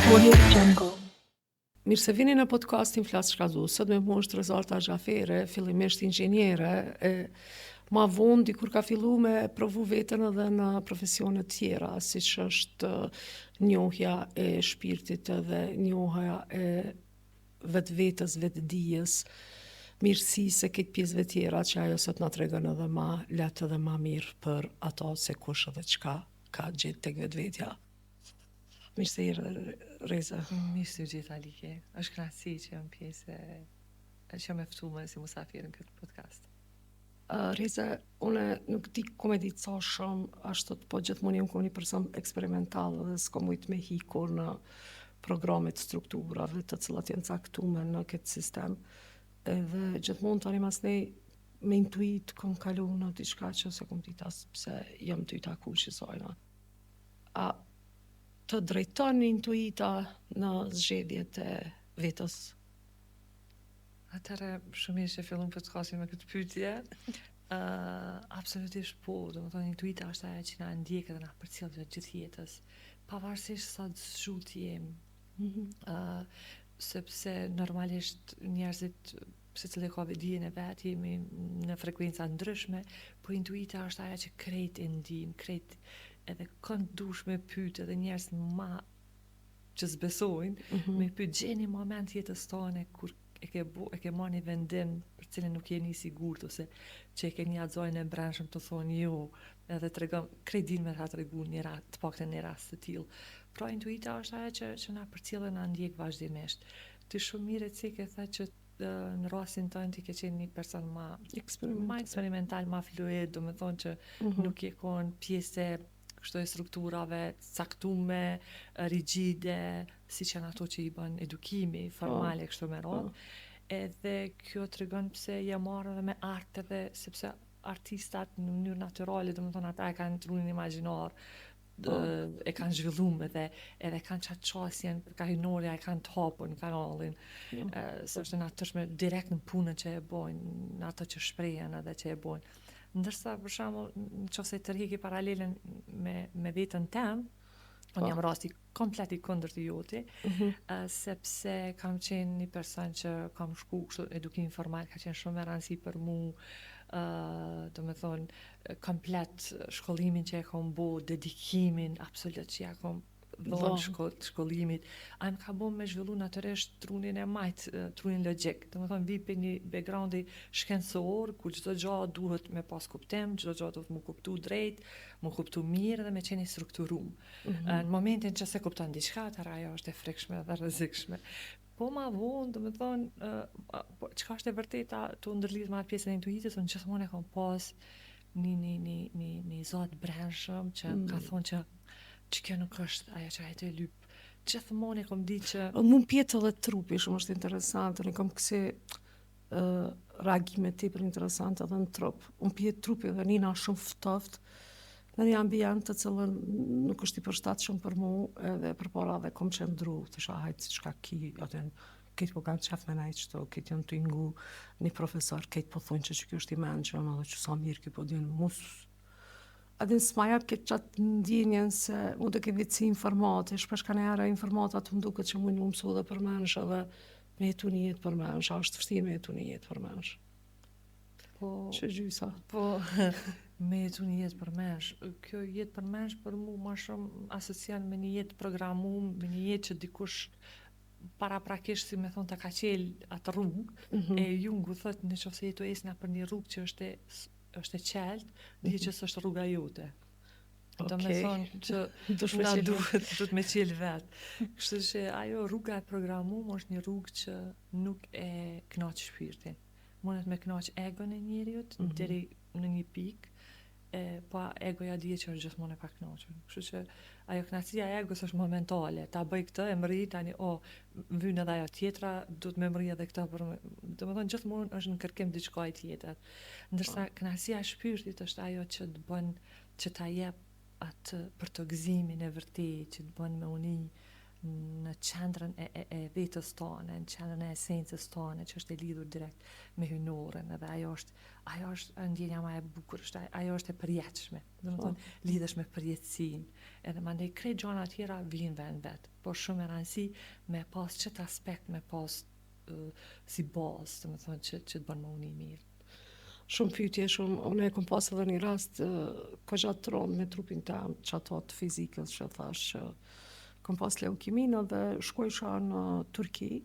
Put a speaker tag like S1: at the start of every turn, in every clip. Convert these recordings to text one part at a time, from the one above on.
S1: Audio Jungle.
S2: Mirë se vini në podcastin Flas Shkallzu. Sot me mua është Rezalta Xhafere, fillimisht inxhiniere, ma vonë dikur ka fillu me provu veten edhe në profesione tjera, siç është njohja e shpirtit edhe njohja e vetvetes, vetdijes, mirësisë e këtë pjesëve tjera që ajo sot na tregon edhe ma lehtë edhe ma mirë për ato se kush edhe çka ka gjetë tek vetvetja. Mirë se erdhe, Reza.
S3: Mirë se u gjithë Alike. Është kënaqësi që jam pjesë që jam e ftuar si musafir në këtë podcast.
S2: Reza, une nuk di ku me ditë sa shumë, ashtu po gjithmonë jam një person eksperimental dhe s'ko mujt me hikur në programet strukturave të cilat janë caktuar në këtë sistem. Edhe gjithmonë tani mas ne me intuit kom kalu në diçka që se kom ditë as pse jam të i taku që sojna. A të drejton intuita në zgjedhjet e vetës?
S3: Atëherë shumë mirë që fillon podcastin me këtë pyetje. Absolutisht po, domethënë intuita është ajo që na ndjek dhe na përcjell gjatë gjithë jetës, pavarësisht sa të zhut jemi. Sepse normalisht njerëzit secili ka dijen e vet, jemi në frekuenca ndryshme, po intuita është ajo që krejt e ndijm, krejt edhe kanë dush me pyet edhe njerëz ma që zbesojnë, me pyet gjeni moment jetës tone kur e ke marrë një vendim për cilin nuk jeni i sigurt ose që e ke një axojnë e brendshëm të thonë jo, edhe tregon kredin me ta tregu një rast, të paktën një rast të tillë. Pra intuita është ajo që na përcjell dhe na ndjek vazhdimisht. Ti shumë mirë e ke thënë që në rastin tënd ti ke qenë një person ma eksperimental, ma fluid, do me thonë që nuk je kon pjesë e kështu e strukturave caktume, rigjide, siç janë ato që i bën edukimi formale kështu me radhë. Edhe kjo tregon pse jam marrë edhe me art edhe sepse artistat në mënyrë natyrale, domethënë ata e kanë trunin imagjinar, e kanë zhvilluar edhe kanë çat çasjen kahinore, e kanë të hapur në kanalin. Se është natyrshme direkt në punën që e bojnë, në ato që shprehen edhe që e bojnë. Ndërsa për shembull, nëse të rrjeki paralelen me veten tem, unë jam rasti komplet i kundërt i joti, sepse kam qenë një person që kam shku kështu edukim formal, ka qenë shumë e rëndësishme për mua, do me thonë, komplet shkollimin që e kam bo, dedikimin absolut që ja kam dhënë shkollimit, a më ka bo me zhvillu natyrisht trunin e majt, trunin logjik. Do me thonë, vi për një backgroundi shkencor, ku çdo gjë duhet me pas kuptim, çdo gjë duhet mu kuptu drejt, mu kuptu mirë dhe me qenë strukturum. Në momentin që se kupton diçka, atëra ajo është e frikshme dhe rrezikshme. Po ma vonë, do me thonë, çka është e vërteta të ndërlidh me atë pjesën e intuitës, unë gjithmonë e kam pas një zot brendshëm që ka thonë që kjo nuk është ajo që ajtë e lyp. Gjithmonë e kom ditë që
S2: mund pjetë edhe trupi, shumë është interesant, unë kam kësi reagime tepër interesante edhe në trup. Unë pjetë trupi dhe nina shumë ftoft në një ambient të cilën nuk është i përshtatshëm për mua, edhe përpara dhe kom qëndru, të isha hajtë si çka ki, atë këtë po kanë qef me najtë qëto, këtë janë të ingu një profesor, këtë po thonë që kjo është i menqëm, edhe që sa mirë kjo po dinë mus. Adin s'ma jap këtë qatë ndjenjen se mu të ke vitësi informate, shpesh ka nejara informatat të mduket që mujnë mu mësu dhe për mensh edhe me jetu një jetë për mensh, a është vështirë me jetu një jetë për mensh.
S3: po
S2: Që gjysa?
S3: Po, me jetu një jetë për mensh. Kjo jetë për mensh për mu ma shumë asocian me një jetë programum, me një jetë që dikush para prakisht, si me thonë, të ka qel atë rrugë, e Jungu thot në qofse jetu esna për një rrugë që është e qelt, dhe që është rruga jote. Do me thonë që na duhet me qel vetë. Kështu që ajo rruga e programum është një rrugë që nuk e knaq shpirtin. Mundet me knaq egon e njeriut, deri në një pikë, pa egoja dije që është gjithmonë e pa knaqur. Kështu që ajo knaqësia e egos është momentale. Ta bëj këtë, e mri tani, vyn edhe ajo tjetra, duhet me mri edhe këtë domethënë gjithmonë është në kërkim diçka tjetër. Ndërsa knaqësia e shpirtit është ajo që të bën që ta jep atë për të gëzimin e vërtet, që të bën me uni në qendrën e vetës tonë, në qendrën e esencës tonë, që është e lidhur direkt me hyjnorën, edhe ajo është ndjenja më e bukur, ajo është e përjetshme. Domethënë lidhesh me përjetësinë. Edhe mandej krejt gjëra tjera vijnë vetë, por shumë e rëndësi me pas çet aspekt, me pas si bazë, domethënë që të bën më uni mirë.
S2: Shumë pyetje, unë e kom pas edhe një rast kogja të rënd me trupin tim, që ato të fizikës që thash që kom pas leukeminë edhe shkojsha në Turki.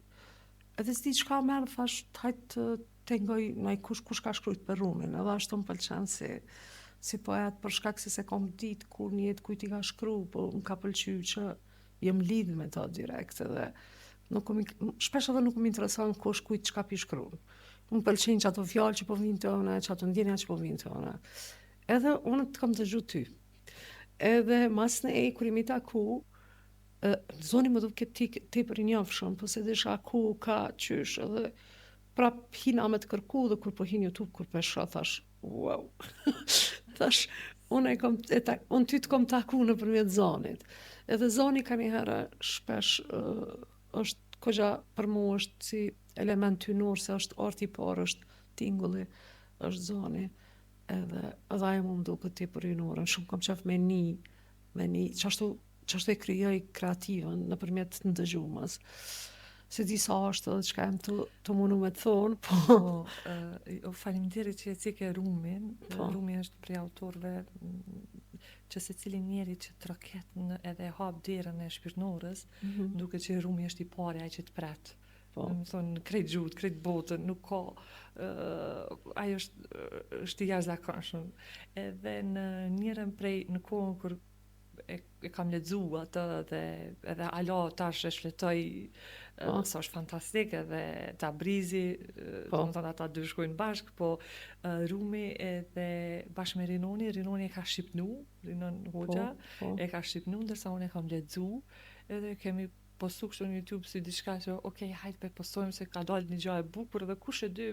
S2: Edhe s'di çka merr, thash hajt tengoj ndaj kush ka shkruajt për Rumin. Edhe ashtu më pëlqen si poet për shkak se kom ditë kur një jetë kujt i ka shkruar, po më ka pëlqyer që jem lidh me ta direkt edhe shpesh edhe nuk më intereson kush kujt çka pi shkruan. Më pëlqejnë që ato fjalë që po vinë të ona, që ato ndjenja që po vinë të ona. Edhe unë të kam dëgju ty. Edhe mas në kur imi taku, zoni më duke tepër i njofshëm, po se disha ku ka qysh, edhe prap hina me të kërku, dhe kur po hin YouTube, kur po shoh, thash, wow. Thash, unë ty të kom taku nëpërmjet zonit. Edhe zoni ka një herë shpesh është kogja për mu është si element hynor, se është arti i parë, është tingulli, është zoni, edhe ajo më duket tepër hynorën. Shumë kam qef me një çashtu e krijoj kreativën nëpërmjet ndëgjumës. Se di sa është edhe çka jam të mundu me të thonë, po
S3: faleminderit që e cike Rumin. Rumi është prej autorëve që secili njeri që troket edhe hap derën e shpirtnorës, duke që Rumi është i pari ai që të pret. Më thonë, krejt gjuhët, krejt botën, nuk ka, ajo është i jashtëzakonshëm. Edhe në njërën prej në kohën kur e kam lexu atë dhe edhe alo tash e shfletoj sa është fantastike edhe Tabrizi, domethënë ata dy shkojnë bashk, po Rumi edhe bashkë me Rinoni e ka shqipnu, Rinon Hoxha e ka shqipnu, ndërsa unë e kam lexu, edhe kemi postu kështu në YouTube si diçka që okay, hajt pe postojmë se ka dalë një gjë e bukur dhe kush e dy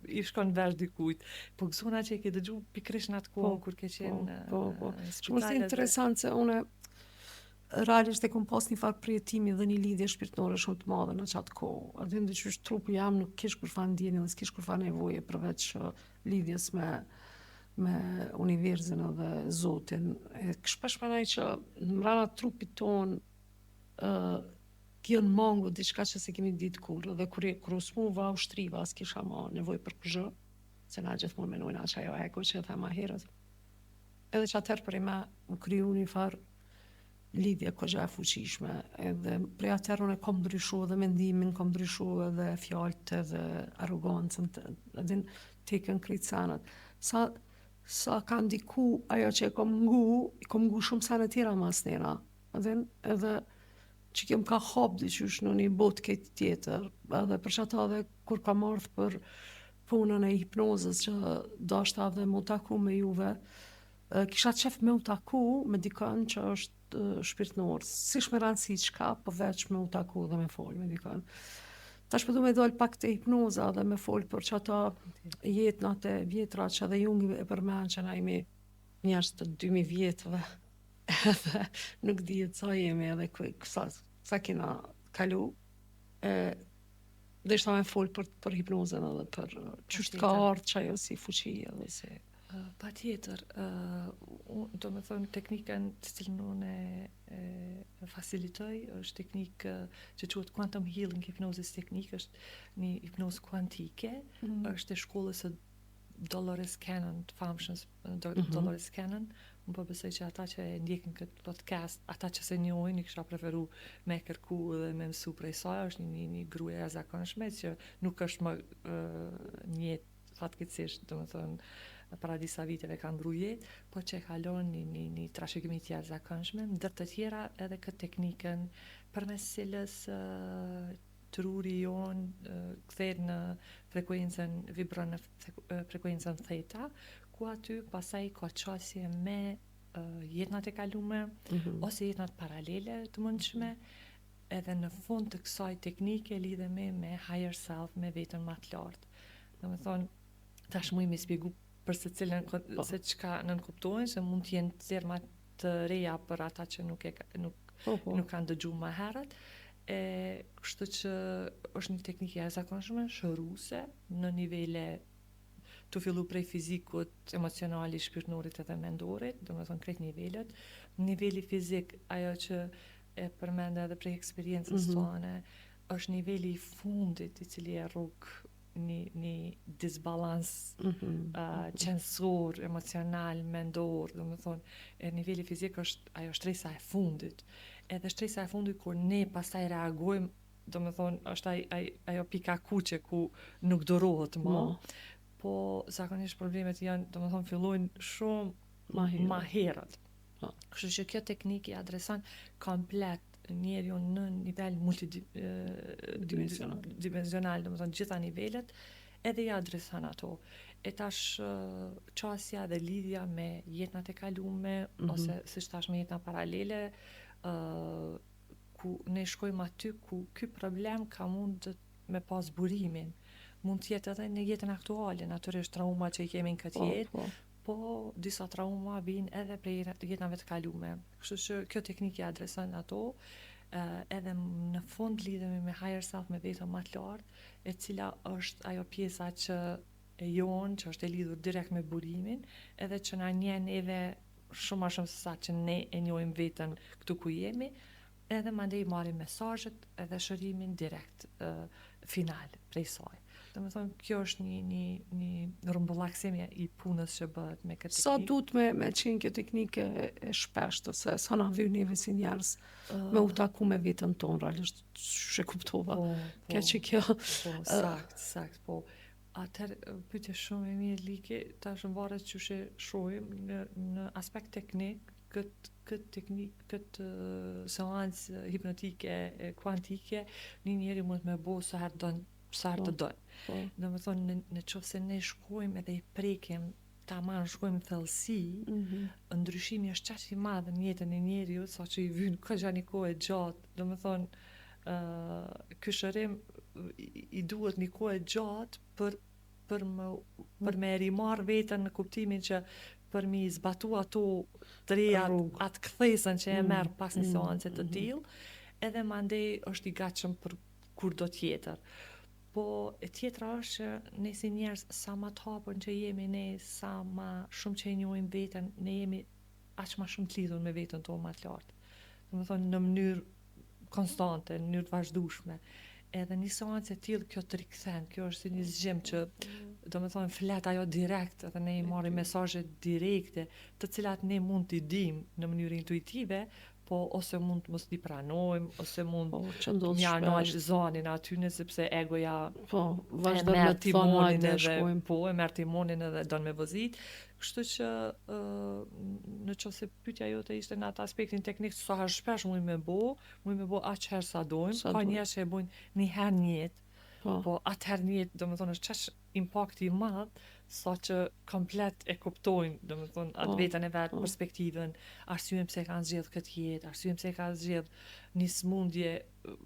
S3: i shkon vesh dikujt. Po gëzona që e ke dëgju pikërisht në atë kohë kur ke qenë
S2: Shumë është interesant se une realisht e kom pas një farë përjetimi dhe një lidhje shpirtnore shumë të madhe në qatë kohë. Aty ndëqysh trupu jam nuk kish kur fa ndjenjë dhe s'kish kur fa nevoje përveç lidhjes me universin dhe Zotin. Shpesh menaj që në mrena trupit ton kjën mangu diçka që se kemi ditë kur, dhe kur usmuva ushtriva, s'kisha ma nevoj për këzhë, se na gjithmonë menojna që ajo ego që e thema herët. Edhe që atër për i me më kryu një farë lidhje kogja e fuqishme, edhe prej atër unë e kom ndryshu edhe mendimin, kom ndryshu edhe fjallët edhe arogancën, edhe tekën krejt sanët. Sa ka ndiku ajo që e kom ngu shumë sanë tjera mas nena, edhe që kem ka hap diqysh në një botë këtë tjetër, edhe për që ata dhe kur ka marrë për punën e hipnozës që dashta dhe mu taku me juve, kisha qef me u taku me dikën që është shpirtnor, si shme rëndësi qka, po veç me u taku dhe me folë me dikën. Tash përdu me dojnë pak të hipnoza dhe me folë për që ata jetënat e vjetra që edhe Jungi e përmen që na imi njerës të 2000 vjetëve. Edhe nuk dihet sa jemi edhe sa kena kalu, dhe ishta me folë për hipnozën edhe për qështë ka ardhë që ajo si fuqi edhe si...
S3: Pa tjetër, do me thënë teknikën të cilën unë e facilitoj, është teknikë që quhet Quantum Healing Hypnosis teknikë, është një hipnozë kuantike, është e shkollës së Dolores Cannon, të famshëm Dolores Cannon. Unë po besoj që ata që e ndjekin këtë podcast, ata që se njohin, i kisha preferu me kërku dhe me mësu prej saj, është një gruaja e zakonshme që nuk është më një fatkeqësisht, domethënë para disa viteve ka ndru jetë, po që e kalon një trashëgimi të jashtëzakonshme, ndër të tjera edhe këtë teknikën përmes cilës truri jonë kthehet në frekuencën, vibron në frekuencën theta, ku aty pasaj ka qasje me jetënat e kalume, ose jetënat paralele të mundshme, edhe në fund të kësaj teknike lidhemi me higher self, me vetën më të lartë. Do me thonë, tash mu i me spjegu për se cilën, se qka nënkuptojnë, se mund t'jenë të zirë të reja për ata që nuk kanë dëgjuar më herët. Kështu që është një teknikë e jashtëzakonshme, shëruese në nivele të fillu prej fizikut, emocionalit, shpirtënorit edhe mendorit, domethënë krejt nivelet. Niveli fizik, ajo që e përmend edhe prej eksperiencës tonë, është niveli i fundit i cili e rrug një disbalans qensor, emocional, mendor, domethënë niveli fizik është ajo shtresa e fundit. Edhe shtresa e fundit kur ne pastaj reagojmë, domethënë është ajo pika kuqe ku nuk durohet më. Po zakonisht problemet janë, domethënë fillojnë shumë ma herët. Kështu që kjo teknikë i adreson komplet njeriu në nivel multidimensional, domethënë gjitha nivelet, edhe i adreson ato. E tash qasja dhe lidhja me jetnat e kalume, ose siç thash me jetna paralele, ku ne shkojmë aty ku ky problem ka mund me pas burimin. Mund të jetë edhe në jetën aktuale, natyrisht trauma që i kemi në këtë jetë, po disa trauma vijnë edhe prej jetave të kalume. Kështu që kjo teknikë adreson ato, edhe në fund lidhemi me higher self, me vetën më të lartë, e cila është ajo pjesa që e jon, që është e lidhur direkt me burimin, edhe që na njen neve shumë më shumë se sa që ne e njohim veten këtu ku jemi, edhe mandej marrim mesazhet edhe shërimin direkt final prej saj. Domethënë kjo është një rrumbullaksim i punës që bëhet me këtë teknikë.
S2: Sa duhet me qenë kjo teknikë e shpeshtë, ose sa na vjen neve si njerëz me u taku me veten tonë, realisht ç'e kuptova. Kjo.
S3: Sakt, po. Atëherë pyetje shumë e mirë Liki, tash varet çush e shohim në aspekt teknik këtë seancë hipnotike kuantike, një njeri mund me bo sa herë të don. Domethënë në qoftë se ne shkojmë edhe i prekim tamam, shkojmë thellësi, ndryshimi është qaq i madh në jetën e njeriut, sa që i vyn këgja një kohë e gjatë. Domethënë ky shërim i duhet një kohë e gjatë për me rimarr veten në kuptimin që për mi zbatu ato të reja, atë kthesën që e merr pas një seance të tillë, edhe mandej është i gatshëm për kurdo tjetër. Po e tjetra është që ne si njerëz sa më të hapur që jemi ne, sa më shumë që e njohim veten, ne jemi aq më shumë të lidhur me veten tonë më të lartë. Domethënë në mënyrë konstante, në mënyrë të vazhdueshme. Edhe një seancë e tillë kjo të rikthen, kjo është si një zgjim që domethënë flet ajo direkt, edhe ne i marrim mesazhe direkte, të cilat ne mund t'i dim në mënyrë intuitive, po ose mund mos t'i pranojmë, ose mund një analizonin aty, sepse egoja
S2: vazhdon me timonin
S3: e merr timonin edhe don me vozit. Kështu që në qoftë se pyetja jote ishte në atë aspektin teknik, sa shpesh mund me bo aq herë sa dojmë, ka njerëz që e bojnë një herë në jetë, po atëherë në jetë domethënë është çaq impakti i madh, sa që komplet e kuptojnë, domethënë atë veten e vet, perspektivën, arsyen pse kanë zgjedhur këtë jetë, arsyen pse kanë zgjedhur një smundje,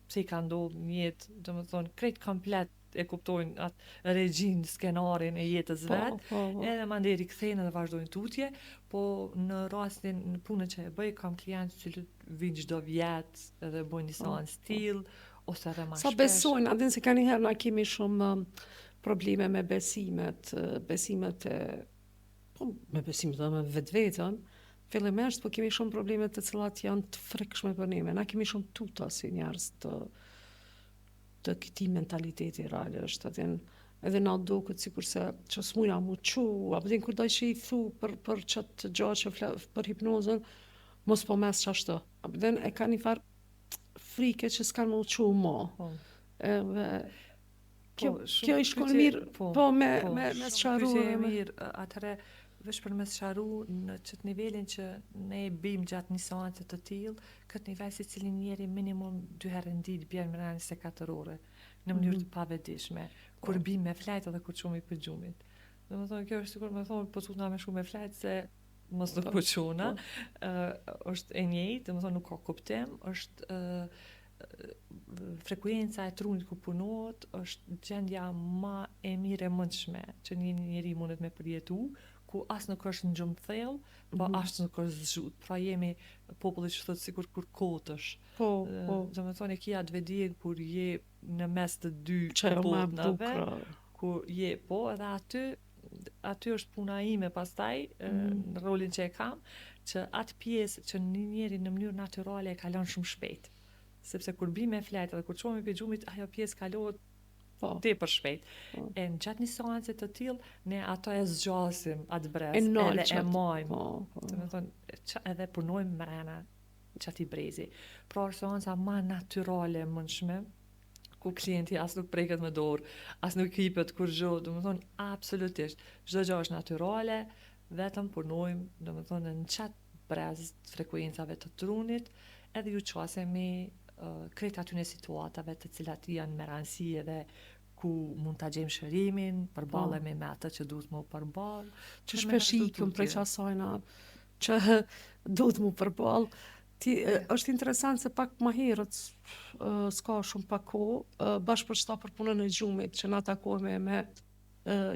S3: pse i ka ndodhur në jetë, domethënë krejt komplet e kuptojnë atë regjin, skenarin e jetës vet, edhe mandej rikthehen edhe vazhdojnë tutje, po në rastin në punën që e bëj, kam klientë që vijnë çdo vit edhe bëjnë një seancë tillë, ose edhe më shpesh.
S2: Sa besojnë, a din se kanë herë na kemi shumë probleme me besimet e me besimet dhe me vetveten, fillimisht, po kemi shumë probleme të cilat janë të frikshme për ne. Na kemi shumë tuta si njerëz të këtij mentaliteti realisht, edhe na duket sikurse që s'muja mu çu, apo din kur do që i thu për çat gjatë që për hipnozën, mos po mes çashtu. Apo din e ka një farë frike që s'kan mu çu mo. Kjo i shkon mirë, me sqaru.
S3: Atëherë veç për me sqaru në çet nivelin që ne bim gjatë një seance të tillë, këtë nivel se cilin njeri minimum 2 herë në ditë bjen me 24 ore në mënyrë të pavetishme, kur bim me flajt edhe kur çumi për gjumit. Domethënë kjo është sikur me thonë po tutna me shumë me flajt se mos do po çuna, është e njëjtë, domethënë nuk ka kuptim, është frekuenca e trunit ku punohet është gjendja më e mirë e mundshme që një njeri mundet me përjetu, ku as nuk është në gjumë thellë, po as nuk është zhut. Pra jemi populli që thotë sikur kur kotësh.
S2: Po,
S3: Do me thonë e kia të vedien kur je në mes të dy
S2: që e më
S3: popnave,
S2: bukra.
S3: kur je po, edhe aty është puna ime pastaj, në rolin që e kam, që atë pjesë që një njeri në mënyrë natyrale e kalon shumë shpejt. Sepse kur bi me flet edhe kur çohemi pe gjumit, ajo pjesë kalohet
S2: Po,
S3: tepër shpejt.
S2: Po.
S3: E në gjatë një seance të tillë, ne ato e zgjasim atë brez,
S2: E nojmë
S3: edhe e
S2: qatë.
S3: mojmë.
S2: Po.
S3: Do me thonë, edhe punojmë mrena qati brezi. Pra është seanca ma natyrale mundshme, ku klienti as nuk preket me dorë, as nuk hipet kur gjë, do me thonë, absolutisht. Çdo gjë është natyrale, vetëm punojmë, do me thonë, në qatë brez të frekuencave të trunit, edhe ju qasemi krejt atyne situatave të cilat janë me rëndësi edhe ku mund ta gjejmë shërimin, përballemi me atë që duhet më përball.
S2: Që shpesh ikim prej qasajna që duhet mu përball. Është interesant se pak më herët s'ka shumë pak kohë, bashkë për çta për punën e gjumit që na takohemi me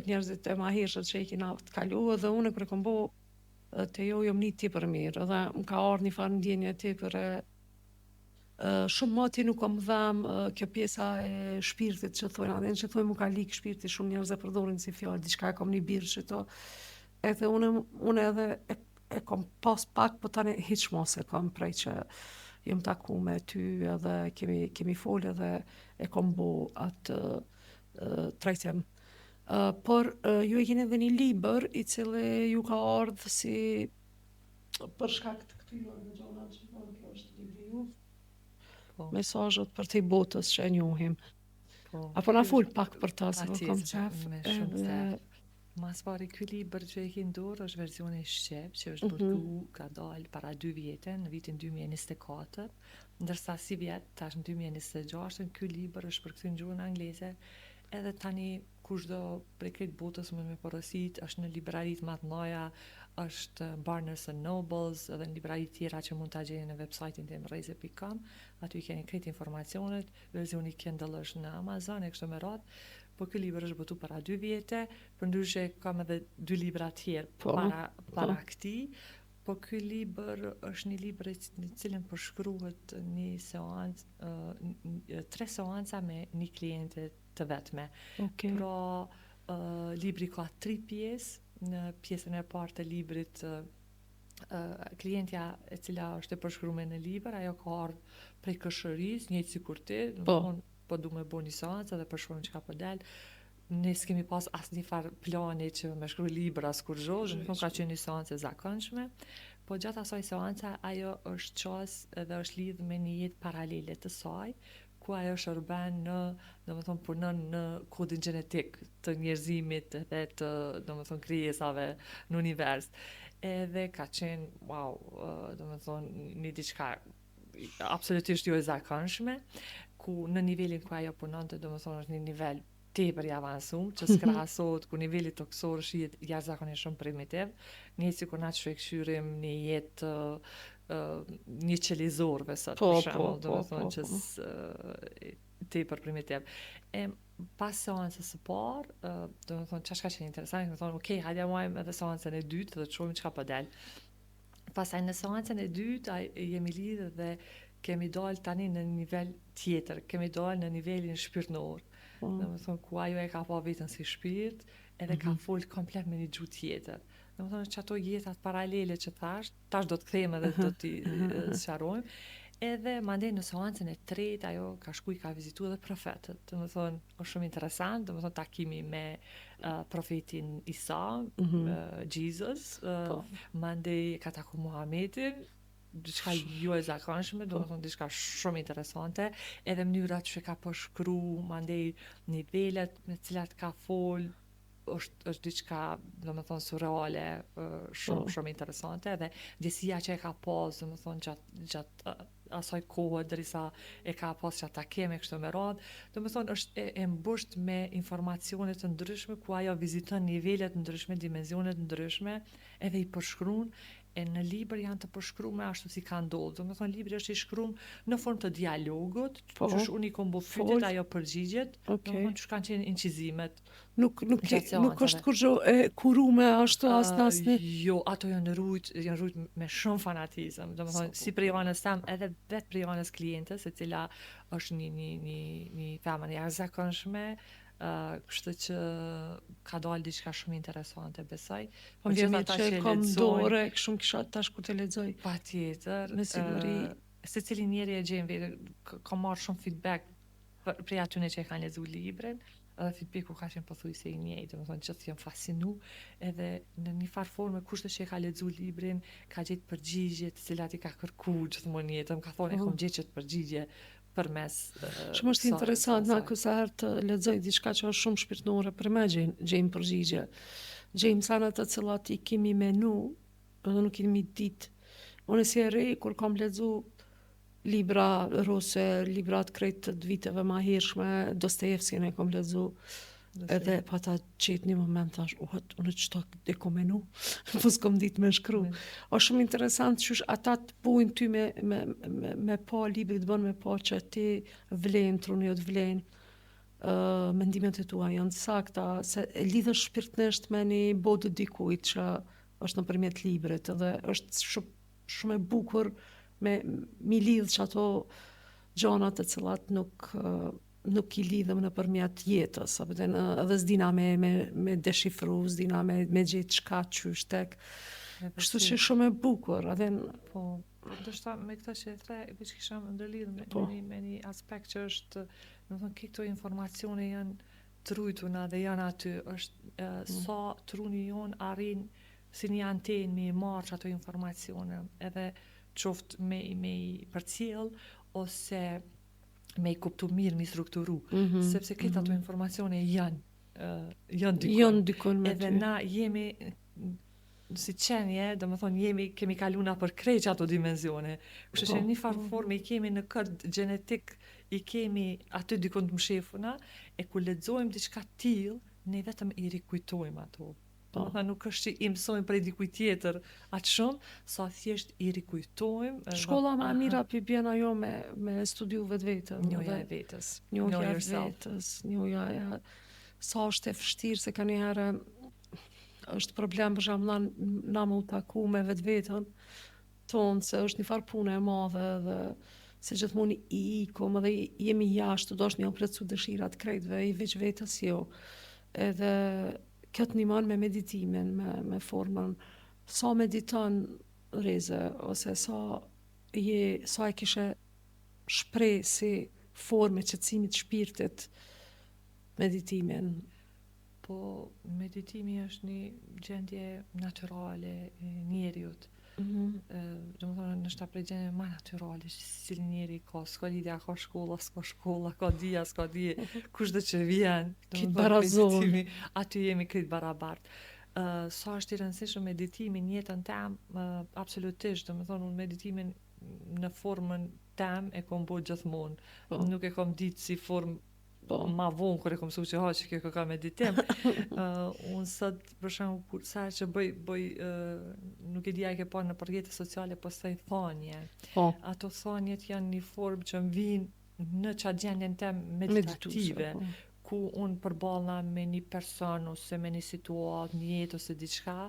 S2: njerëzit e mahershët që i kina të kalu, edhe unë kur e kom bo te jo jom një tepër mirë, edhe më ka ardhur një farë ndjenje tepër e shumë më ti nuk kam dham kjo pjesa e shpirtit që thojnë, edhe që thojnë mu ka lik shpirti, shumë njerëz e përdorin si fjalë, diçka e kam një birë që to. Edhe unë edhe e kom pas pak, po tani hiç mos e kam prej që jem taku me ty edhe kemi folë edhe e kom bo atë trajtim. Por ju e keni edhe një libër i cili ju ka ardhur si për shkak të këtyre gjëra që thonë kjo është libri ju. Mesazhet për te botës që e njohim. Apo na fol pak për ta, se po kam qef.
S3: Me shumë qef. Mas pari ky libër që e ki në dorë është versioni shqip, që është bërtu ka dalë para 2 vjete, në vitin 2024, ndërsa si vjet, tash në 2026, ky libër është përkthy në gjuhën angleze, edhe tani kushdo prej krejt botës mund me porosit, është në librarit më të mëdha, është Barnes & Nobles, edhe në librarit tjera që mund ta gjeni në website-in tim rreze.com, aty keni krejt informacionet, versioni Kindle është në Amazon e kështu me radhë. Po ky libër është botu para 2 vjete, përndryshe kam edhe 2 libra tjerë para këtij. Po ky libër është një libër në cilën përshkruhet një seancë, 3 seanca me një kliente të vetme. Pra libri ka 3 pjesë. Në pjesën e parë të librit klientja e cila është e përshkruar në libër, ajo ka ardhur prej këshërisë, njëjtë sikur ti, po du me bo një seancë dhe përshkruajmë çka po del. Ne s'kemi pas asnjë farë plani që me shkruaj libra as kur zhoj, nuk ka qenë një seancë e zakonshme, po gjatë asaj seance ajo është qas edhe është lidhur me një jetë paralele të saj, ku ajo shërben në, domethënë punon në kodin gjenetik të njerëzimit edhe të, domethënë krijesave në univers. Edhe ka qenë, wow, domethënë një diçka absolutisht jo e zakonshme, ku në nivelin ku ajo punonte, domethënë është një nivel tepër i avancuar, që s'krahasohet ku niveli toksor është jashtëzakonisht shumë primitiv, një sikur na shkëlqyrim një jetë një qelizorve sot për shembull, domethënë që tepër primitiv. E pas seancës së parë, domethënë çka ka qenë interesant, më thonë, okay, hajde marrim edhe seancën e dytë dhe të shohim çka po del. Pastaj në seancën e dytë jemi lidhur dhe kemi dalë tani në një nivel tjetër, kemi dalë në nivelin shpirtnor. Domethënë ku ajo e ka pa vetën si shpirt, edhe ka fol komplet me një gjuhë tjetër. Domethënë që ato jetat paralele që tash do të kthejmë edhe do t'i sqarojmë. Edhe mandej në seancën e tretë ajo ka shkuj ka vizitu edhe profetët. Domethënë është shumë interesant, domethënë takimi me profetin Isa, Jesus, mandej ka taku Muhamedit, diçka jo e zakonshme, domethënë diçka shumë interesante, edhe mënyrat që ka përshkru, mandej nivelet me cilat ka fol, është diçka, domethënë surreale, shumë interesante, edhe ndjesia që e ka pas, domethënë gjatë asaj kohë derisa e ka pas që takime kështu me radhë, domethënë është e mbusht me informacione të ndryshme ku ajo viziton nivele të ndryshme, dimensione të ndryshme, edhe i përshkruan, e në libër janë të përshkruar ashtu si ka ndodhur. Domethënë libri është i shkruar në formë të dialogut,
S2: Po.
S3: që unë i kom bo
S2: Fol.
S3: pyetjet, ajo përgjigjet,
S2: Okej.
S3: domethënë që kanë qenë incizimet.
S2: Nuk
S3: Gjatë
S2: është kurrë e kurume ashtu as nasni.
S3: Jo, ato janë rujt me shumë fanatizëm. Domethënë si prej anës tam, edhe vetë prej anës klientes, e cila është një femër e jashtëzakonshme, kështu që ka dalë diçka shumë interesante, besoj.
S2: Po vjen mirë që kam dorë, shumë kisha tash ku të lexoj.
S3: Patjetër,
S2: Me siguri.
S3: secili njeri e gjen vetë, ka marrë shumë feedback prej atyre që e kanë lexuar librin, edhe feedbacku ka qenë pothuajse i njëjtë, domethënë gjithë janë fascinu, edhe në një farë forme kushte që e ka lexuar librin, ka gjetë përgjigje të cilat i ka kërkuar gjithmonë në jetë, më ka thonë e kam gjetë çet përgjigje përmes
S2: Shumë është interesant, na kësa herë të lexoj diçka që është shumë shpirtënore për me gjejmë përgjigje. Gjejmë sana të cilat i kemi menu, edhe nuk kemi ditë. Unë si e re, kur kam lexu libra ruse, librat krejt të viteve ma hershme, Dostojevskin e kam lexu, edhe pa ta qetë një moment thash, unë qëta e kom menu, po s'kom ditë me shkru. O shumë interesant që ata të bujnë ty me pa libri, të bënë me pa që ti vlen, truni o të vlen, mendimet e tua janë sakta, se e lidhësh shpirtnisht me një bodë dikujt që është nëpërmjet librit, edhe është shumë e bukur mi lidhë që ato gjanat e cilat nuk i lidhëm nëpërmjet jetës, apo edhe s'dina me deshifru, s'dina me gjetë çka qysh tek. Kështu që shumë e bukur, edhe
S3: po, ndoshta me këtë që e the, veç kisha ndërlidhur me një aspekt që është, domethënë këto informacione janë trujtuna dhe janë aty, është sa truni jon arrin si një antenë me marrë ato informacione, edhe qoftë me i përcjell ose me i kuptu mirë, me i strukturu, sepse këtë ato informacione janë dikun me ty. Edhe na jemi si qenje, domethënë kemi kaluna për krejt ato dimensione. Kështu që në një farë forme i kemi në kod genetik, i kemi aty dikun të mshefuna, e ku lexojmë diçka tillë, ne vetëm i rikujtojmë ato. Domethënë nuk është që i mësojmë prej dikujt tjetër atë shumë, sa thjesht i rikujtojmë.
S2: Shkolla më e mira pi bjen ajo me studiu vetën.
S3: Njohja e vetës.
S2: Njohja e vetës, njohja sa është e vështirë, se ka një herë është problem për shembull na më u taku me vetveten tonë, se është një farë pune e madhe dhe se gjithmonë i ikom edhe jemi jashtë, dosh një plotsu dëshirat krejtve, i veç vetës jo. Edhe këtë nimon me meditimin, me formën, sa mediton Reze, ose sa e kishe shprej si formë e qetësimit shpirtit meditimin.
S3: Po, meditimi është një gjendje natyrale e njeriut. Domethënë në shta prej gjendje ma natyrale, që si njeri ka, s'ka lidhja, ka shkolla, ka dija, s'ka dije, kushdo që vjen.
S2: Kitë barazon.
S3: Aty jemi këtë barabart. Sa është i rëndësishëm meditimi në jetën tem, absolutisht, domethënë unë meditimin në formën tem e kom bo gjithmonë. Nuk e kom ditë si formë ma vonë kur e kom su që që kjo ka meditim. Unë sot për shembull sa që bëj nuk e di a ke pa në rrjetet sociale, po thoj thonje. Ato thonjet janë një formë që më vinë në çat gjendjen tem meditative, ku unë përballna me një person ose me një situatë, një jetë ose diçka,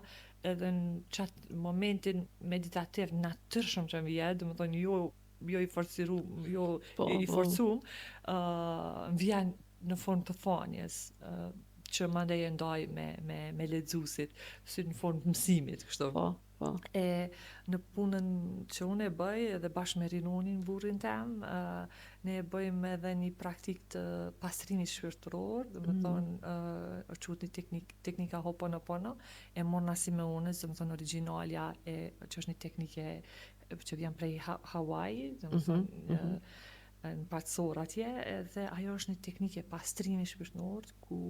S3: edhe në çat momentin meditativ natyrshëm që më vjen, domethënë jo i forciru, jo i forcum, vjen në formë të thonjes, që mandej e ndaj me lexuesit, si në formë të mësimit, kështu. E në punën që unë e bëj, edhe bashkë me Rinonin, burrin tem, ne e bëjmë edhe një praktik të pastrimit shpirtëror, domethënë është quhet teknika Ho'oponopono, e morna si me unës, domethënë origjinalja që është një teknikë që vjen prej Hawaii, domethënë në patësor atje, dhe ajo është një teknikë e pastrimit shpirtëror ku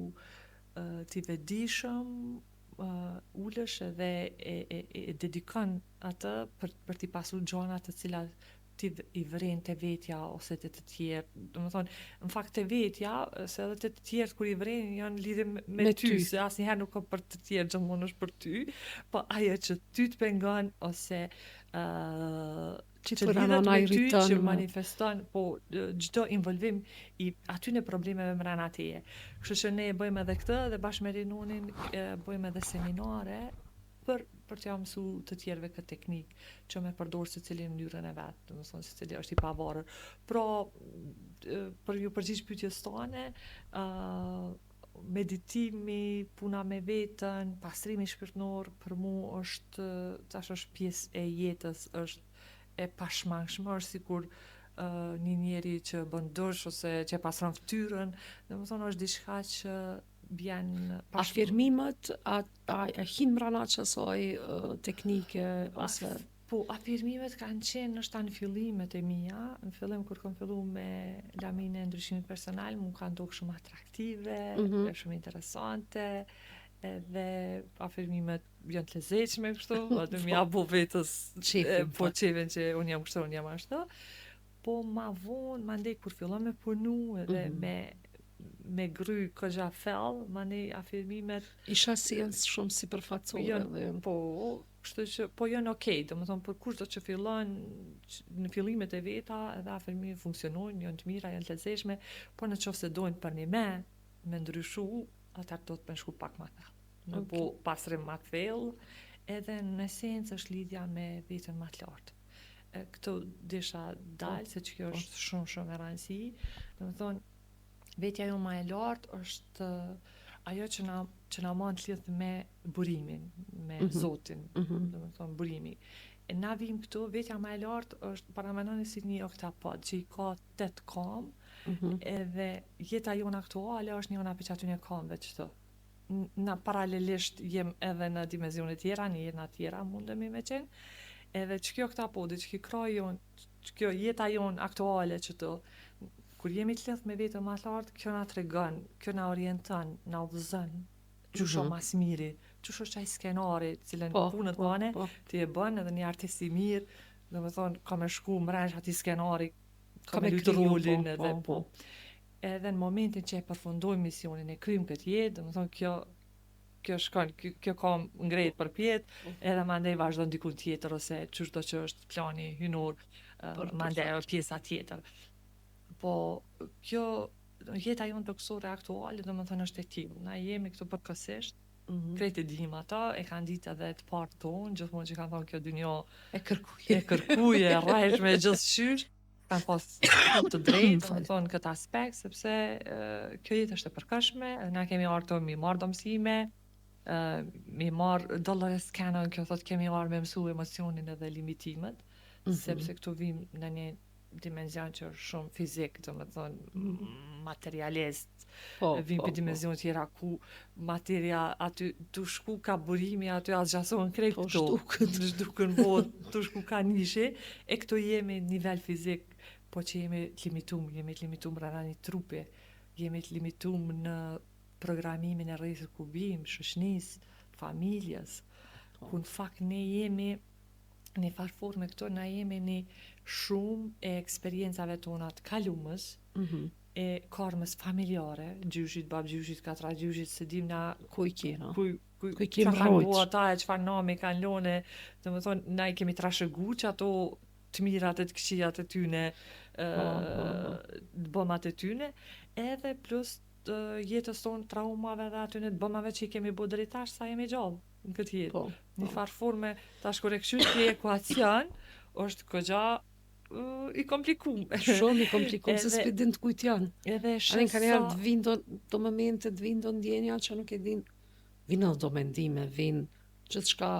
S3: ti vetëdijshëm ulesh edhe e dedikon atë për t'i pasur gjona të cilat ti i vren të vetja ose të tjerë. Do më thonë, në fakt të vetja, se edhe të tjerë kur i vren janë lidhje me ty, se asnjëherë nuk ka për të tjerë, gjithmonë është për ty, po ajo që ty të pengon ose që lidhet me ty, që manifeston, po çdo involvim i aty në problemeve mbrana teje. Kështu që ne bëjmë edhe këtë dhe bashkë me Rinonin bëjmë edhe seminare për t'ja mësu të tjerëve këtë teknikë që me përdorë se cilin mënyrën e vetë, do të thonë se cili është i pavarur. Pra, për ju përgjigj pyetjes tone, meditimi, puna me veten, pastrimi shpirtëror për mua është pjesë e jetës, është e pashmangshme, është sikur një njeri që bën dush ose që pastron fytyrën, domethënë është diçka që bjen
S2: afirmimet a hin mbrana qësoj teknike ose
S3: po afirmimet kanë qenë nështë në fillimet e mia, në fillim kur kam fillu me lamine e ndryshimit personal, më kanë ndodhur shumë atraktive, shumë interesante, edhe afirmimet janë të lezetshme kështu, atë më apo vetës po çeven që unë jam kështu, unë jam ashtu. Po ma vonë, mandej kur fillon me punu edhe me gry këgja fell, mandej afirmimet
S2: isha si janë shumë sipërfaqësore dhe
S3: po, kështu që po janë okay, domethënë për kushdo që fillon në fillimet e veta, edhe afirmimet funksionojnë, janë të mira, janë të lezetshme, por nëse dojnë për një me ndryshu, atëherë do të më shku pak më thellë. Në po pastrim më të thellë, edhe në esencë është lidhja me veten më të lartë. Këto desha dalë, se që kjo është shumë e rëndësi, domethënë vetja jo më e lartë është ajo që na mund të lidh me burimin, me Zotin, domethënë burimi. E na vim këtu, vetja më e lartë është paramendoni si një oktapod që i ka 8 kam, edhe jeta jona aktuale është një prej atyre kamve çto. Na paralelisht jem edhe në dimensione tjera, në jetëna tjera mundemi me qenë, edhe që kjo oktapodi, që kjo kraj jon, që kjo jeta jon aktuale çto, kur jemi të lidh me vetën më të lartë, kjo na tregon, kjo na orienton, na udhëzon çu mas miri, çu është ai skenari, cilën punën tone ti e bën edhe një artist i mirë, domethënë ka më shku mbrëmje atij skenari, ka më luajtur rolin edhe po. Edhe në momentin që e përfundojmë misionin e kryjm këtë jetë, domethënë kjo shkon, kjo ka ngret për pjet, edhe mandej vazhdon diku tjetër ose çdo që është plani hynor, mandej pjesa tjetër. Po kjo jeta jonë toksore aktuale, domethënë është e tillë. Na jemi këtu përkohësisht. Krejt e dim ata, e kanë ditë edhe të partë tonë, gjithmonë që kanë thonë kjo dynjo
S2: e kërkuje,
S3: e rrejshme gjithçysh, kanë pas të drejtë, domethënë këtë aspekt, sepse kjo jetë është e përkohshme, na kemi ardhur mi marr domësime, mi marr Dolores Cannon, kjo thotë kemi ardhur me mësu emocionin edhe limitimet, sepse këtu vim në një dimenzion që është shumë fizik, domethënë materialist, vim për dimenzion tjera ku materia aty tu shku ka burimi, aty asgjason krejt këto, zhdukën botë, tu shku ka nishi, e këto jemi nivel fizik, po që jemi të limitum rrana një trupi, jemi të limitum në programimin e rrethit ku vim, shoqënisë, familjes, ku në fakt ne jemi në farforme këto, na jemi në shumë e eksperiencave tona të kalumës, e karmës familjare, gjyshit, babgjyshit, katragjyshit, se dim na
S2: ku i kena,
S3: ku
S2: i kemi rrojt,
S3: ata e çfarë nami kanë lone, domethënë na i kemi trashëgu që ato të mirat e të këqijat e tyne, të bëmat e tyne, edhe plus jetës tonë, traumave dhe atyne të bëmave që i kemi bu drejtash sa jemi gjallë në këtë jetë. Një farforme, tash kur e këshysh këtë ekuacion, është këgja i komplikum.
S2: Shumë i komplikum, se s'pe din të kujt janë.
S3: Edhe
S2: Anë kanë jarë të vindo do momente, të vindo ndjenja që nuk e din, vinë do mendime, vinë gjithçka,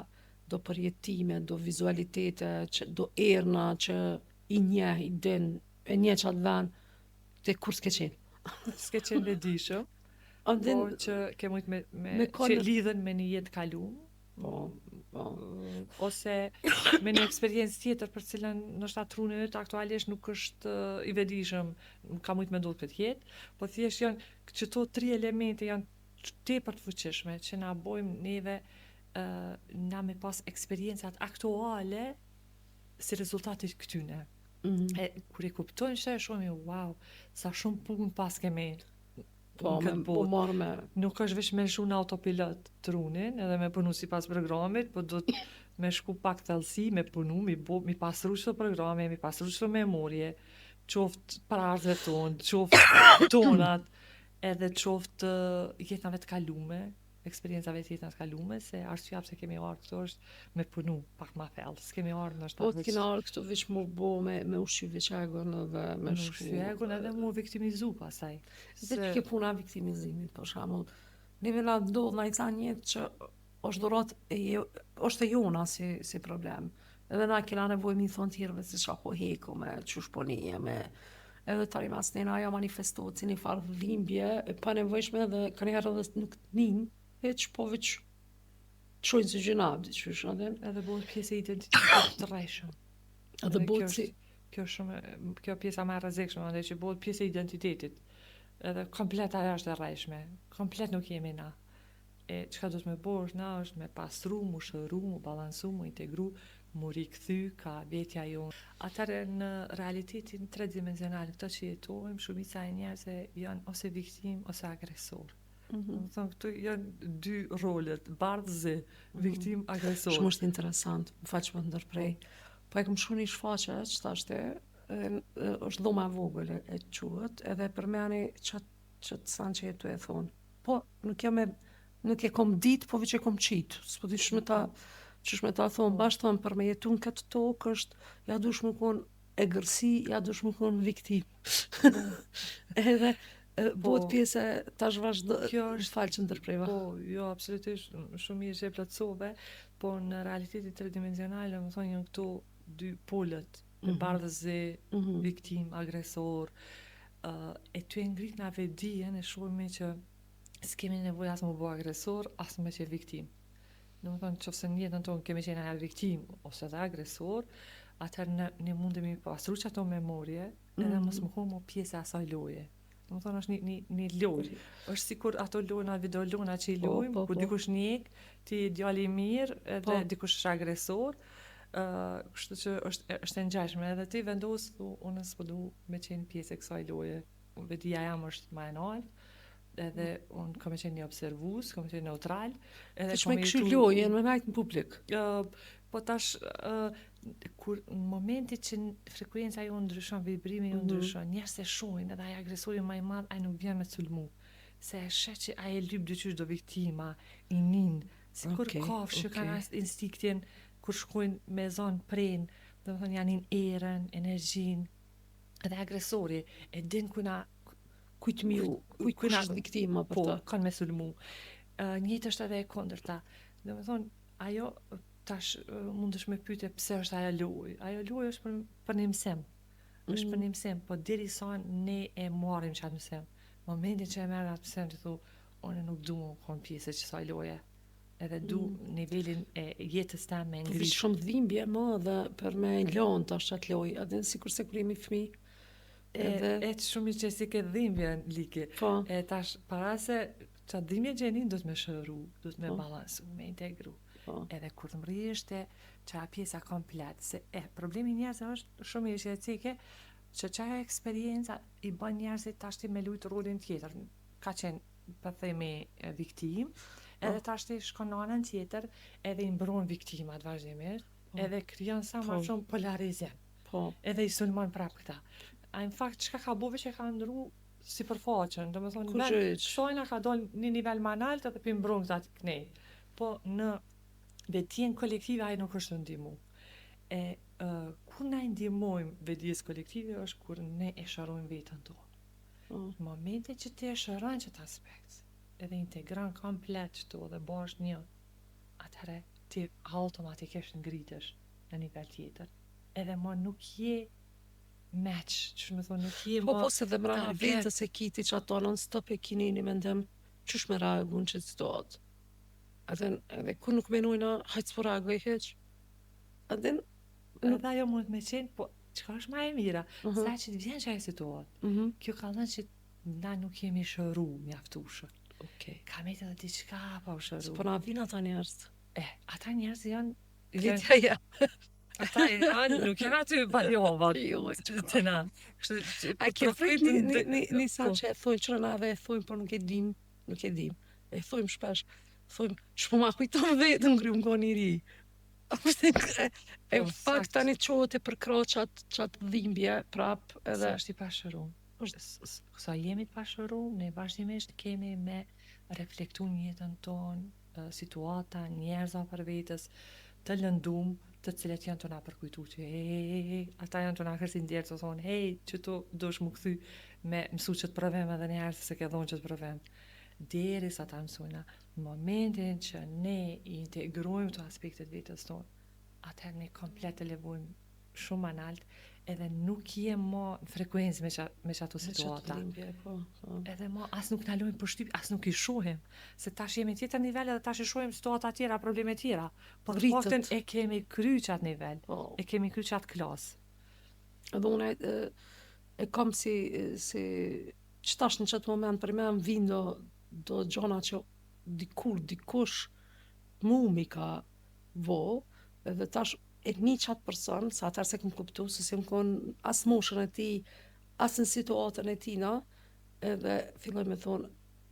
S2: do përjetime, do vizualitete, do erna që i njeh, i din, e njeh qatë ven, te kur s'ke qenë.
S3: S'ke qenë dhe dishëm, por që ke mujt që lidhen me një jetë kalum, ose me një eksperiencë tjetër për cilën nështë atrune ytë aktualisht nuk është i vedishëm, ka mujt me ndodhë këtë jetë, po thjesht janë këto 3 elemente janë tepër të fuqishme që na bojmë neve na me pas eksperiencat aktuale si rezultatit këtyne. Kur i kuptojnë që e shumë, wow, sa shumë punë pas kemi
S2: Po,
S3: në këtë
S2: po
S3: botë.
S2: marrë me...
S3: Nuk është veç me lëshu në autopilot trunin, edhe me punu si pas programit, po do të me shku pak thellësi, me punu, mi pasru çdo programe, mi pasru çdo memorje, qoftë prazët tonë, qoftë tonat, edhe qoftë jetave të kalume, eksperiencave të jetave të kalume, se arsyeja pse kemi ardhur këtu është me punu pak ma thellë. S'kemi ardhur në
S2: Po të kina arë këtu veç mu bo me ushqy veqegun edhe me shku...
S3: shfjegun edhe mu viktimizu pasaj.
S2: Dhe që ke puna viktimizimit, për shamull. Neve na ndodh na i ca njetë që është dhurat është e jona si problem. Edhe na kena nevojë mi thonë tjerëve se qa po heku me qush po nije, me... Edhe tari mas nena ajo manifestohet si një farë dhimbje, e pa nevojshme edhe kënjherë edhe nuk të njën, veç po veç qojnë si gjynab, diqysh, adem.
S3: Edhe bëhet pjesë e identitetit të rrejshëm.
S2: Edhe bëhet si...
S3: Kjo pjesa më e rrezikshme, ande që bëhet pjesë e identitetit. Edhe komplet ajo është e rrejshme. Komplet nuk jemi na. E çka do të më bësh na është me pastru, mu shëru, mu balansu, mu integru, mu rikthy ka vetja jonë. Atëherë në realitetin tredimensional këto që jetojmë, shumica e njerëzve janë ose viktim ose agresor. Do të thonë këtu janë dy rolet, bardhë, viktim, agresor.
S2: Shumë është interesant, më faq më ndërprej. Po e kam shku një shfaqe që thashte, është dhoma e vogël e quhet, edhe përmeni që të sanë që jetu e thonë. Po, nuk e kom ditë, po veç e kom qitë. S'po di qysh me ta thonë, bashkë thonë, për me jetu në këtë tokë është, ja dush më konë e gërsi, ja dush më konë viktim. Edhe, bëhet pjesë tash vazhdo,
S3: kjo është
S2: falë që ndërprejva.
S3: Po, jo, absolutisht, shumë mirë që e plotësove, po në realitetin tridimensional, më thonë janë këtu dy polët, bardhëzi, viktim, agresor, e ty e ngrit na vetdijen e shohimi që s'kemi nevojë as më bëu agresor, as më që viktim. Do të thonë nëse në jetën tonë kemi qenë edhe viktim ose edhe agresor, atëherë ne mundemi pasru që ato memorje, edhe mos më komo pjesë e asaj loje. Do të thonë është një lojë. Është sikur ato lojna, video lojna që i lojmë, ku dikush njek, ti djali i mirë, edhe dikush është agresor, kështu që është e ngjashme, edhe ti vendos unë s'po du me qenë pjesë e kësaj loje. Vedia jam është më e lartë, edhe unë kam qenë një observues, kam qenë neutral.
S2: Ti me kështu lojën, me najtë në publik.
S3: Po tash, kur në momentit që frekuenca jo ndryshon, vibrimi jo ndryshon, njerëz e shohin edhe ai agresori më i madh, ai nuk vjen me sulmu. Se e sheh që ai e lyp dyqysh do viktima, i nin, sikur kafshë që kanë instinktin kur shkojnë me zonë pren, do të thonë janë erën, energjinë, edhe agresori e din
S2: kujt është viktima për ta.
S3: Po, kanë me sulmu. Njëjtë është edhe e kundërta. Do të thonë, ajo tash mundesh me pyetje pse është ajo lojë. Ajo lojë është për një mësim. Është për një mësim, po derisa ne e marrim çat mësim. Momentin që e merr atë mësim ti thu, unë nuk dua të kon pjesë të kësaj loje. Edhe du nivelin e jetës tame me ngrit.
S2: Shumë dhimbje më dhe për me lënë tash atë lojë, edhe sikurse kur jemi fëmijë.
S3: E shumë që si ke dhimbje like.
S2: Po.
S3: E tash para se çat dhimbje gjenin do të më shëru, do të më balansu, me integru. Edhe kur të mriheshte çaja pjesa komplet, se problemi i njerëzve është shumë i shqetësike që çaja eksperjenca i bën njerëzit tash me lut rolin tjetër. Ka qenë po themi viktim, edhe tash shkon në anën tjetër, edhe i mbron viktimat vazhdimisht, edhe krijon sa më shumë polarizim. Edhe i sulmon prap këta. A në fakt çka ka bëve që ka ndru si përfaqen, domethënë shojna ka dalë në nivel më lart edhe pi mbron këta të knej. Po në vetjen kolektive ai nuk është ndihmu. Kur na ndihmojmë vetdijes kolektive është kur ne e shërojmë veten tonë. Në momentin që ti e shëron çet aspekt, edhe integron komplet çto dhe bash një, atëherë ti automatikisht ngritesh në nivel tjetër. Edhe më nuk je match, që më thonë nuk je më...
S2: Po se dhe mrana vetës e kiti që ato non stop e kini një mendem qysh me reagun që të stot. Edhe ku nuk menojna hajtë s'po reagoj heq.
S3: Edhe ajo mund me qenë, po çka është ma e mira, sa që të vjen që ajo situatë. Kjo ka thënë që na nuk jemi shëru mjaftueshëm. Ka me të dhe diçka pa u shëru.
S2: Po na vin ata njerëz.
S3: Ata njerëz janë...
S2: Vetja ja.
S3: Ata nuk janë aty baljova të na.
S2: A ke frit një sa që e thojnë qërënave, e thojnë, por nuk e dim. E thojnë shpesh, thojnë, shpo ma kujton vetën ngry më goni ri. E fakt tani qohet e përkra qatë dhimbje prap
S3: Edhe
S2: edhe
S3: është i pashërum. Sa jemi të pashërum, ne vazhdimisht kemi me reflektu në jetën tonë, situata, njerëza për vetës, të lëndum, të cilet janë të na përkujtu që ata janë të na kërsin djerë të thonë, që tu dosh më këthy me mësu që të provem edhe njerës se ke dhonë që të provem. Deri sa ta mësujna, në momentin që ne i integrojmë të aspektet vetës tonë, atëherë ne komplet të levojmë shumë analt, edhe nuk jem më në frekuencë me qato situata. Edhe më as nuk nalojmë përshtyp, as nuk i shohim, se tash jemi tjetër nivel edhe tash i shohim situata tjera, probleme tjera. Po të paktën e kemi kry qatë nivel, e kemi kry qatë klasë.
S2: Edhe unë e kam si qëtash në qatë moment për me më vindo do gjona që dikush mu mi ka vo, edhe tash e një qatë person, sa atër se këm kuptu, se si më konë as moshën e ti, as në situatën e tina, edhe filloj me thonë,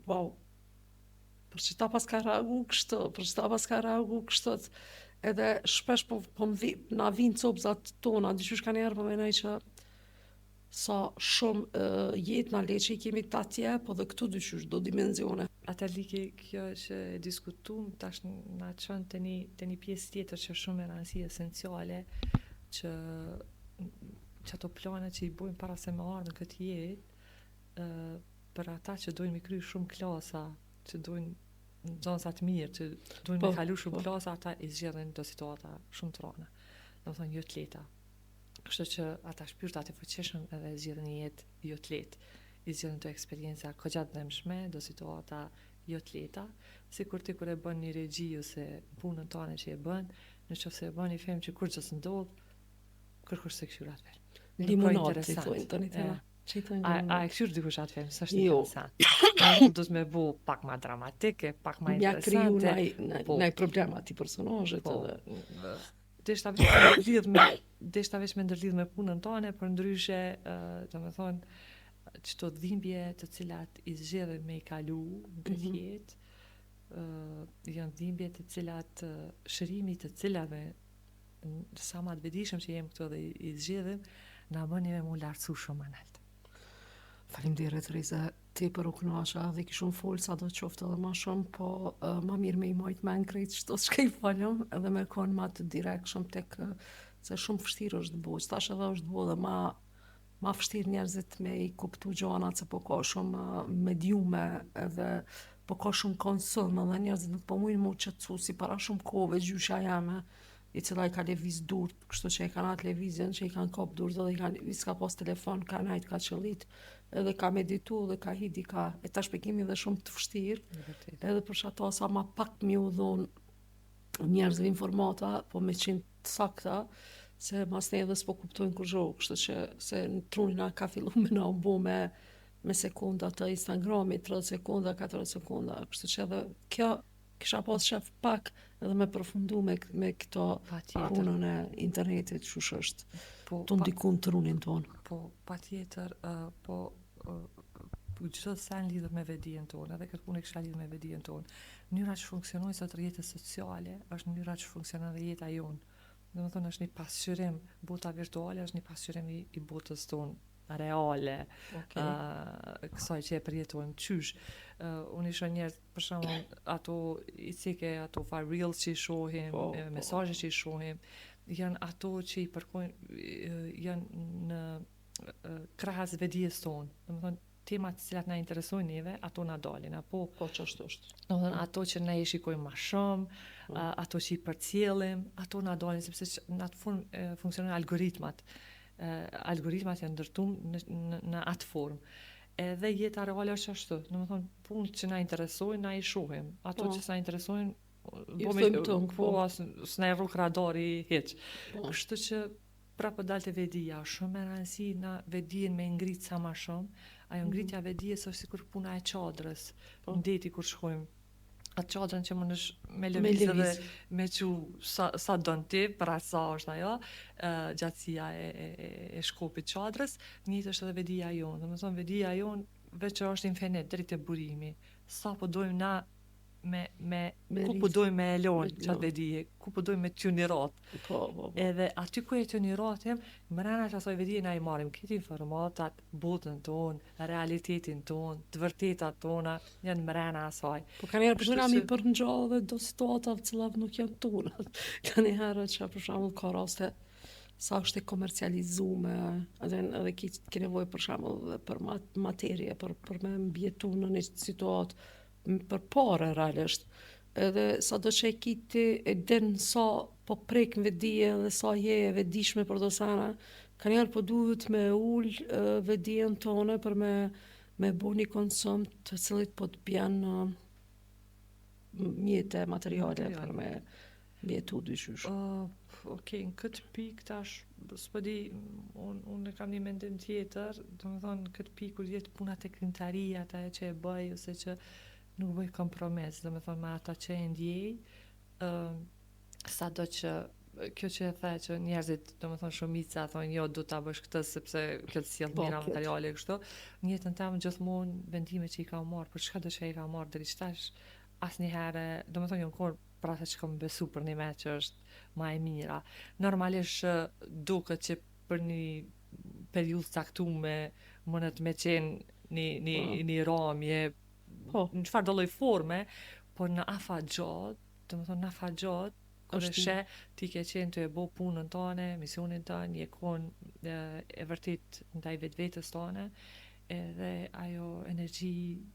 S2: wow, për që ta pas ka reagu kështu, edhe shpesh na vinë copzat tona, dyshysh ka njerë për menaj që sa shumë jetë na le që i kemi t'atje, po dhe këtu dyshysh do dimenzione.
S3: Ata like kjo që diskutum tash na çon te një pjesë tjetër që shumë e rëndësi esenciale që ato plane që i bojmë para se me ardhën këtë jetë, për ata që dojnë me kry shumë klasa, që dojnë zonësa të mirë, që dojnë me kalu shumë klasa, ata i zgjedhin do situata shumë të rana. Do të thonë jo të leta. Kështu që ata shpirtat e fuqishëm edhe zgjedhin një jetë jo të lehtë. I zgjedhin të eksperienca kogja të dëmshme, do situata jo të lehta, sikur ti kur e bën një regji ose punën tane që e bën, nëse e bën i them që kur ç'os ndodh, kërkosh se këshyrat vel.
S2: Limonat i thonë tani tëra.
S3: A e këshyr dikush atë film, s'është interesant. Do të me bu pak ma dramatike, pak ma interesante.
S2: Ja kriju naj problema ti personazhet edhe.
S3: Deshta veç me ndërlidh me punën tane, për ndryshe, domethënë, çto dhimbje të cilat i zgjedhin me i kalu në këtë jetë, janë dhimbje të cilat shërimi të cilave sa ma të vetëdijshëm që jemi këtu dhe i zgjedhim, na bëni me mu lartësu shumë analt.
S2: Faleminderit Riza, ti për u kënaqja dhe kishun fol sa do qoftë edhe ma shumë, po ma mirë me i majt me krejt çdo çka i falem, edhe me kon ma të direktshëm tek se shumë vështirë është bo, tash edhe është bo dhe ma vështirë njerëzit me i kuptu gjanat, se po ka shumë mediume edhe po ka shumë konsum, edhe njerëzit nuk po mujnë mu qëtësu si para shumë kove gjysha jame, i cila i ka leviz durt, kështu që i ka na televizjon, që i kanë kop durt, edhe i ka leviz ka pas telefon, ka najt, ka qëllit, edhe ka meditu, edhe ka hidi, e tash pekimi dhe shumë të vështirë, edhe për shata sa ma pak mi u dhonë njerëzve informata, po me qenë të sakta, se mas ne edhe s'po kuptojnë kur zhokë, kështu që se në trunina ka fillu me na mbo me sekunda të Instagramit, 30 sekunda, 40 sekunda, kështu që edhe kjo kisha pas shef pak edhe me përfundu me këto punën e internetit, shush është të ndikun trunin tonë.
S3: Po, pa tjetër, gjithë sen lidhët me vedijen tonë, edhe këtë punë e kisha lidhë me vedijen tonë. Mënyra që funksionojnë sot rrjetet sociale, është mënyra që funksionon dhe jeta jonë. Dhe më thonë është një pasqyrim, bota virtuale është një pasqyrim i botës tonë reale, kësaj që e përjetojmë qysh. Unë isha njerë, për shembull, ato i cike, ato far reels që i shohim, mesazhe që i shohim, janë ato që i përkojnë, janë në krahas vedijes tonë. Dhe më thonë, temat të cilat na interesojnë neve, ato na dalin, apo
S2: ç'është është.
S3: Domethënë ato që ne i shikojmë më shumë, ato që i përcjellim, ato na dalin sepse në atë formë funksionojnë algoritmat. Algoritmat janë ndërtuar në atë formë. Edhe jeta reale është ashtu. Domethënë punët që na interesojnë, na i shohim. Ato që s'na interesojnë, s'na e rrok radari hiç. Kështu që prapë dalte vedia, shumë e rëndësi na vedijen me ngrit sa më shumë. Ajo ngritja vedijes është sikur puna e çadrës. Në deti kur shkojmë, atë çadrën që më nësh me
S2: Me
S3: lëviz edhe
S2: lëviz.
S3: me që sa don ti, për aq sa është ajo, gjatësia e shkopit çadrës, njëjtë është edhe vedia jonë. Domethënë vedia jonë veç që është infinit deri te burimi. Sa po dojmë na me ku po
S2: rrit.
S3: dojmë me e lon
S2: Me
S3: çat
S2: lon.
S3: vedije, ku po dojmë me tyonirat.
S2: Po.
S3: Edhe aty ku e tyoniratim, mrena që asoj vedije na i marrim këtë informatat, botën tonë, realitetin tonë, të vërtetat tona, janë mrena asaj.
S2: Po ka njerë
S3: Kështu
S2: përshëna mi
S3: që-
S2: përngjallë dhe do situata të cilat nuk janë tona. Ka njerë që për shembull ka raste sa është e komercializume, edhe ke nevojë për shembull dhe për materje, për me mbjetu në një situatë për pare realisht. Edhe sa do që e kiti e din sa po prek në vedije dhe sa je e vedishme për do sana, ka njerë po duhet me ullë vedijen tone për me bu një konsum të cilit po të bjen mjete materiale për me mjetu dyqysh.
S3: Okej, në këtë pikë tash, s'po di, unë kam një mendim tjetër, domethënë në këtë pikë kur vjet puna te krimtaria, ata që e bëj ose që nuk bëj kompromis, domethënë me ata që e ndjej, sado që kjo që e the që njerëzit, domethënë shumica thonë jo do ta bësh këtë sepse kjo të sjell mira materiale kështu. Në jetën time gjithmonë vendime që i kam marrë, për çka do që i kam marrë deri tash, asnjëherë, domethënë jam kur për atë që kam besu për një me që është ma e mira. Normalisht duket që për një periudhë caktuar mundet me qenë një ramje, në çfarë do lloj forme, por në afat gjatë, domethënë në afat gjatë, kur e sheh ti ke qenë të e bo punën tënde, misionin tënd, je kon e vërtet ndaj vetvetes tënde, edhe ajo energji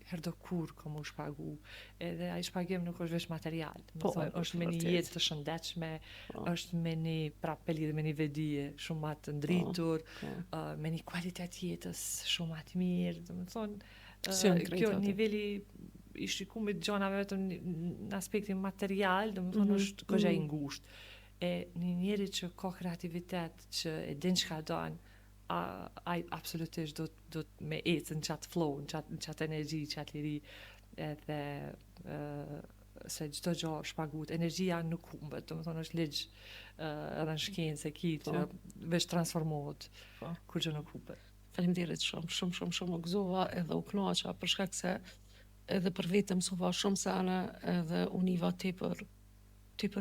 S3: herdo kur ka mu shpagu. Edhe ai shpagim nuk është veç material. Është me një jetë të shëndetshme, është me një prapeli dhe me një vedije shumë më të ndritur, me një kualitet jetës shumë më të mirë, domethënë kjo niveli i shikumit gjanave vetëm në aspektin material, domethënë është goxha i ngushtë. E një njeri që ka kreativitet, që e din çka don, ai absolutisht do të me ecë në qatë flow, në qatë energji, qatë liri, edhe se çdo gjë shpagut, energjia nuk humbet, domethënë është ligj edhe në shkencë e kitë, veç transformohet, kur gjë nuk humbet.
S2: Faleminderit shumë u gëzova edhe u kënaqa për shkak se edhe për vetëm mësova shumë sana edhe univa tepër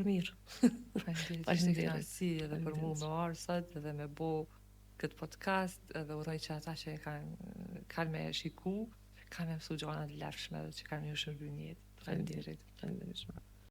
S2: mirë.
S3: Faleminderit edhe për mua me arsat edhe me bo këtë podcast edhe uroj që ata që kanë me shiku, kanë me mësu gjana të lefshme dhe që kanë me u shërby një jetë. Faleminderit.